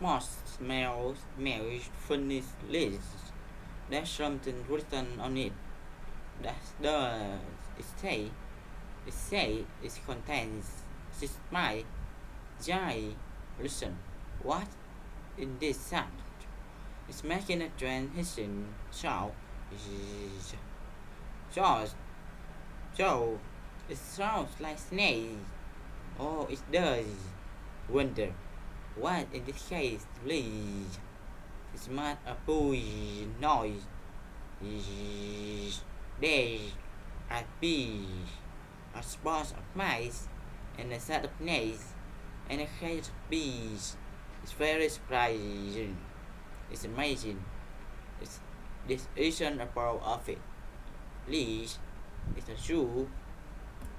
Most smells marriage furnished list. There's something written on it. That's the it say. It contains six my Jai. Listen. What in this sound? It's making a transition sound. So, so it sounds like snake. Oh, it does. Wonder. What in this case, please? It's not a push noise. There are bees, a sparse of mice, and a set of nests, and a cage of bees. It's very surprising. It's amazing. It's, this isn't a part of it. Please, it's a zoo